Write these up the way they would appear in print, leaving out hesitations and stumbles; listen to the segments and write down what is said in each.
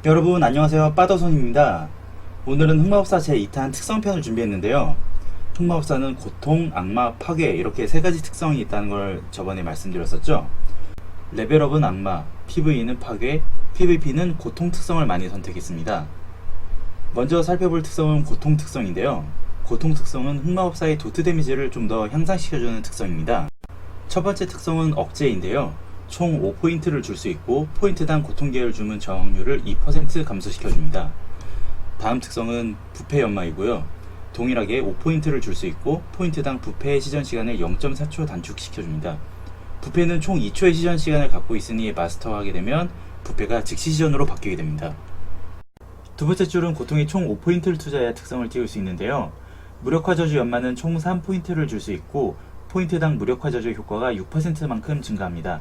여러분 안녕하세요, 빠더손입니다. 오늘은 흑마법사 제2탄 특성편을 준비했는데요. 흑마법사는 고통, 악마, 파괴 이렇게 세 가지 특성이 있다는 걸 저번에 말씀드렸었죠. 레벨업은 악마, PVE는 파괴, PVP는 고통 특성을 많이 선택했습니다. 먼저 살펴볼 특성은 고통 특성인데요. 고통 특성은 흑마법사의 도트 데미지를 좀 더 향상시켜주는 특성입니다. 첫 번째 특성은 억제인데요. 총 5포인트를 줄 수 있고 포인트당 고통계열 주문 저항률을 2% 감소시켜줍니다. 다음 특성은 부패 연마이고요. 동일하게 5포인트를 줄 수 있고 포인트당 부패의 시전 시간을 0.4초 단축시켜줍니다. 부패는 총 2초의 시전 시간을 갖고 있으니 마스터하게 되면 부패가 즉시 시전으로 바뀌게 됩니다. 두 번째 줄은 고통에 총 5포인트를 투자해야 특성을 띄울 수 있는데요. 무력화 저주 연마는 총 3포인트를 줄 수 있고 포인트당 무력화 저주 효과가 6%만큼 증가합니다.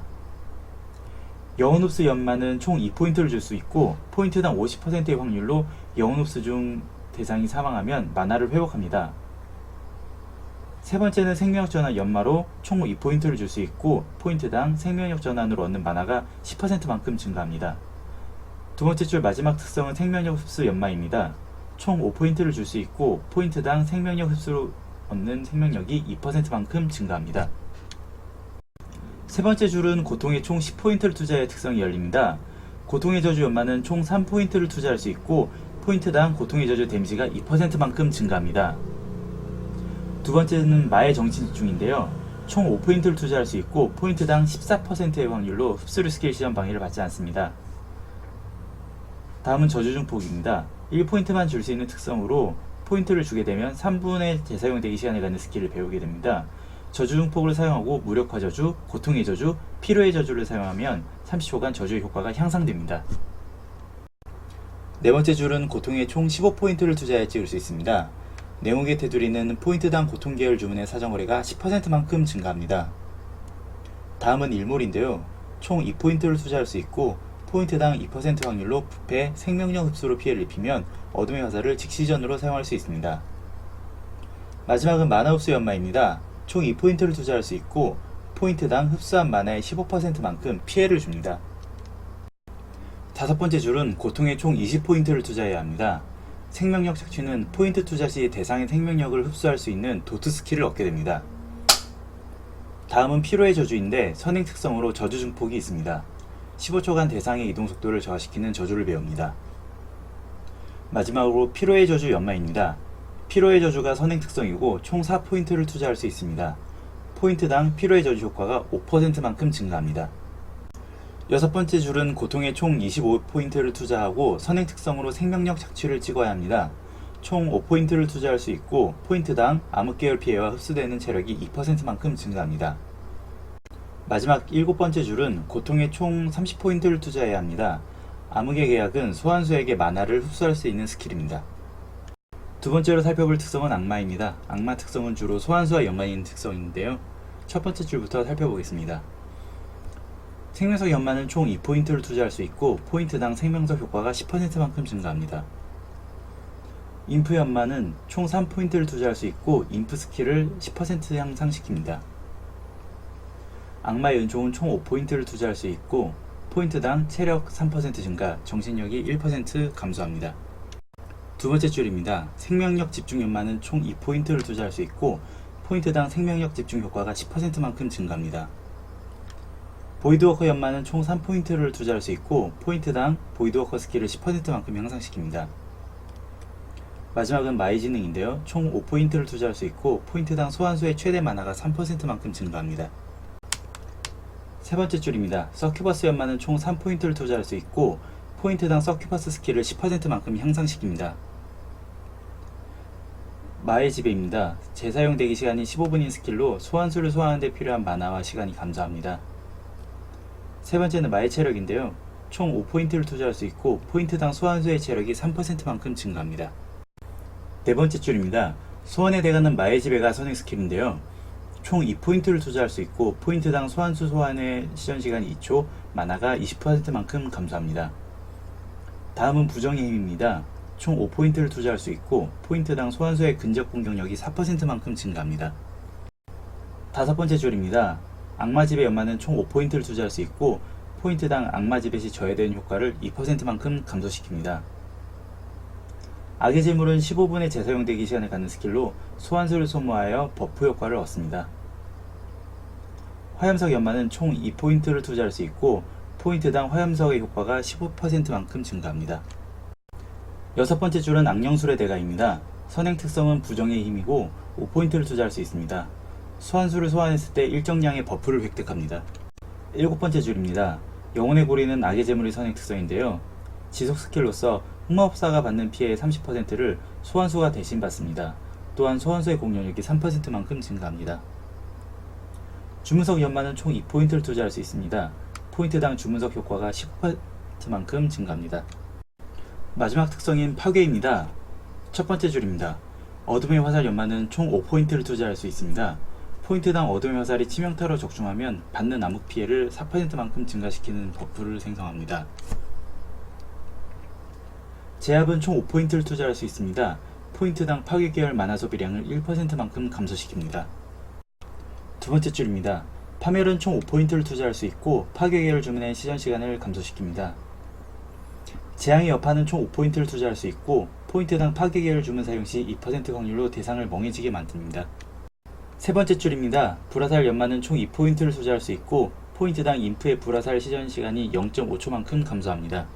영혼흡수 연마는 총 2포인트를 줄 수 있고 포인트당 50%의 확률로 영혼흡수 중 대상이 사망하면 만화를 회복합니다. 세 번째는 생명력 전환 연마로 총 2포인트를 줄 수 있고 포인트당 생명력 전환으로 얻는 만화가 10%만큼 증가합니다. 두 번째 줄 마지막 특성은 생명력 흡수 연마입니다. 총 5포인트를 줄 수 있고 포인트당 생명력 흡수로 얻는 생명력이 2%만큼 증가합니다. 세 번째 줄은 고통에 총 10포인트를 투자할 특성이 열립니다. 고통의 저주 연마는 총 3포인트를 투자할 수 있고 포인트당 고통의 저주 데미지가 2%만큼 증가합니다. 두 번째는 마의 정신 집중인데요. 총 5포인트를 투자할 수 있고 포인트당 14%의 확률로 흡수류 스킬 시전 방해를 받지 않습니다. 다음은 저주 중폭입니다. 1포인트만 줄 수 있는 특성으로 포인트를 주게 되면 3분의 재사용 대기 시간을 갖는 스킬을 배우게 됩니다. 저주 중폭을 사용하고 무력화 저주, 고통의 저주, 피로의 저주를 사용하면 30초간 저주의 효과가 향상됩니다. 네 번째 줄은 고통에 총 15포인트를 투자해 찍을 수 있습니다. 내용의 테두리는 포인트당 고통 계열 주문의 사정거래가 10%만큼 증가합니다. 다음은 일몰인데요. 총 2포인트를 투자할 수 있고 포인트당 2% 확률로 부패, 생명력 흡수로 피해를 입히면 어둠의 화살을 직시전으로 사용할 수 있습니다. 마지막은 만화 흡수 연마입니다. 총 2포인트를 투자할 수 있고 포인트당 흡수한 만화의 15%만큼 피해를 줍니다. 다섯 번째 줄은 고통에 총 20포인트를 투자해야 합니다. 생명력 착취는 포인트 투자 시 대상의 생명력을 흡수할 수 있는 도트 스킬을 얻게 됩니다. 다음은 피로의 저주인데 선행 특성으로 저주 증폭이 있습니다. 15초간 대상의 이동 속도를 저하시키는 저주를 배웁니다. 마지막으로 피로의 저주 연마입니다. 피로의 저주가 선행 특성이고 총 4포인트를 투자할 수 있습니다. 포인트당 피로의 저주 효과가 5%만큼 증가합니다. 여섯 번째 줄은 고통에 총 25포인트를 투자하고 선행 특성으로 생명력 착취를 찍어야 합니다. 총 5포인트를 투자할 수 있고 포인트당 암흑계열 피해와 흡수되는 체력이 2%만큼 증가합니다. 마지막 일곱 번째 줄은 고통에 총 30포인트를 투자해야 합니다. 암흑의 계약은 소환수에게 만화를 흡수할 수 있는 스킬입니다. 두 번째로 살펴볼 특성은 악마입니다. 악마 특성은 주로 소환수와 연관이 있는 특성인데요. 첫 번째 줄부터 살펴보겠습니다. 생명석 연마는 총 2포인트를 투자할 수 있고 포인트당 생명석 효과가 10%만큼 증가합니다. 인프 연마는 총 3포인트를 투자할 수 있고 인프 스킬을 10% 향상시킵니다. 악마의 은총은 총 5포인트를 투자할 수 있고 포인트당 체력 3% 증가, 정신력이 1% 감소합니다. 두 번째 줄입니다. 생명력 집중 연마는 총 2포인트를 투자할 수 있고 포인트당 생명력 집중 효과가 10%만큼 증가합니다. 보이드워커 연마는 총 3포인트를 투자할 수 있고 포인트당 보이드워커 스킬을 10%만큼 향상시킵니다. 마지막은 마의 지능인데요. 총 5포인트를 투자할 수 있고 포인트당 소환수의 최대 만화가 3%만큼 증가합니다. 세 번째 줄입니다. 서큐버스 연마는 총 3포인트를 투자할 수 있고 포인트당 서큐버스 스킬을 10%만큼 향상시킵니다. 마의 지배입니다. 재사용 대기 시간이 15분인 스킬로 소환수를 소환하는 데 필요한 만화와 시간이 감소합니다. 세 번째는 마의 체력인데요. 총 5포인트를 투자할 수 있고 포인트당 소환수의 체력이 3%만큼 증가합니다. 네 번째 줄입니다. 소환에 대가는 마의 지배가 선행 스킬인데요. 총 2포인트를 투자할 수 있고 포인트당 소환수 소환의 시전시간이 2초, 만화가 20%만큼 감소합니다. 다음은 부정의 힘입니다. 총 5포인트를 투자할 수 있고 포인트당 소환수의 근접 공격력이 4%만큼 증가합니다. 다섯 번째 줄입니다. 악마 지배 연마는 총 5포인트를 투자할 수 있고 포인트당 악마 지벳이 저해되는 효과를 2%만큼 감소시킵니다. 악의 재물은 15분의 재사용 대기 시간을 갖는 스킬로 소환수를 소모하여 버프 효과를 얻습니다. 화염석 연마는 총 2포인트를 투자할 수 있고 포인트당 화염석의 효과가 15%만큼 증가합니다. 여섯 번째 줄은 악령술의 대가입니다. 선행 특성은 부정의 힘이고 5포인트를 투자할 수 있습니다. 소환수를 소환했을 때 일정량의 버프를 획득합니다. 일곱 번째 줄입니다. 영혼의 고리는 악의 재물의 선행 특성인데요. 지속 스킬로서 흑마법사가 받는 피해의 30%를 소환수가 대신 받습니다. 또한 소환수의 공격력이 3%만큼 증가합니다. 주문석 연마는 총 2포인트를 투자할 수 있습니다. 포인트당 주문석 효과가 15%만큼 증가합니다. 마지막 특성인 파괴입니다. 첫 번째 줄입니다. 어둠의 화살 연마는 총 5포인트를 투자할 수 있습니다. 포인트당 어둠의 화살이 치명타로 적중하면 받는 암흑 피해를 4%만큼 증가시키는 버프를 생성합니다. 제압은 총 5포인트를 투자할 수 있습니다. 포인트당 파괴 계열 만화 소비량을 1%만큼 감소시킵니다. 두 번째 줄입니다. 파멸은 총 5포인트를 투자할 수 있고 파괴 계열 주문의 시전 시간을 감소시킵니다. 재앙의 여파는 총 5포인트를 투자할 수 있고 포인트당 파괴 계열 주문 사용 시 2% 확률로 대상을 멍해지게 만듭니다. 세 번째 줄입니다. 불화살 연마는 총 2포인트를 투자할 수 있고 포인트당 인프의 불화살 시전 시간이 0.5초만큼 감소합니다.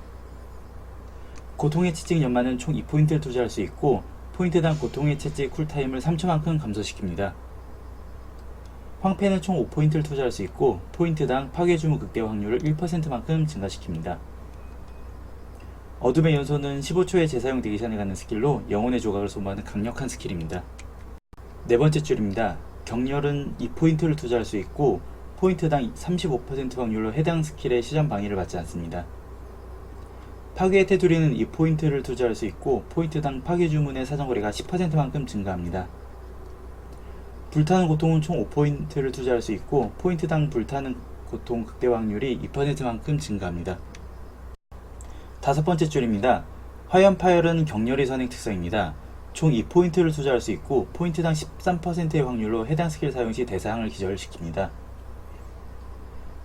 고통의 채찍 연마는 총 2포인트를 투자할 수 있고 포인트당 고통의 채찍 쿨타임을 3초만큼 감소시킵니다. 황폐는 총 5포인트를 투자할 수 있고 포인트당 파괴 주문 극대화 확률을 1%만큼 증가시킵니다. 어둠의 연소는 15초의 재사용 대기 시간을 갖는 스킬로 영혼의 조각을 소모하는 강력한 스킬입니다. 네 번째 줄입니다. 격렬은 2포인트를 투자할 수 있고 포인트당 35% 확률로 해당 스킬의 시전 방해를 받지 않습니다. 파괴의 테두리는 2포인트를 투자할 수 있고 포인트당 파괴 주문의 사정거리가 10%만큼 증가합니다. 불타는 고통은 총 5포인트를 투자할 수 있고 포인트당 불타는 고통 극대화 확률이 2%만큼 증가합니다. 다섯 번째 줄입니다. 화염 파열은 격렬의 선행 특성입니다. 총 2포인트를 투자할 수 있고 포인트당 13%의 확률로 해당 스킬 사용 시 대상을 기절시킵니다.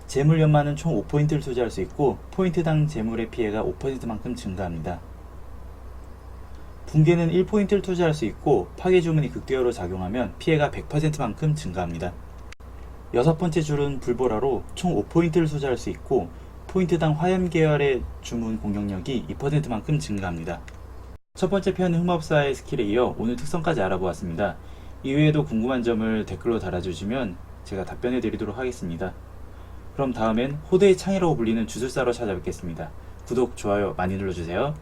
재물 연마는 총 5포인트를 투자할 수 있고 포인트당 재물의 피해가 5%만큼 증가합니다. 붕괴는 1포인트를 투자할 수 있고 파괴 주문이 극대화로 작용하면 피해가 100%만큼 증가합니다. 여섯 번째 줄은 불보라로 총 5포인트를 투자할 수 있고 포인트당 화염 계열의 주문 공격력이 2%만큼 증가합니다. 첫 번째 편 흑마법사의 스킬에 이어 오늘 특성까지 알아보았습니다. 이외에도 궁금한 점을 댓글로 달아주시면 제가 답변해 드리도록 하겠습니다. 그럼 다음엔 호드의 창이라고 불리는 주술사로 찾아뵙겠습니다. 구독, 좋아요 많이 눌러주세요.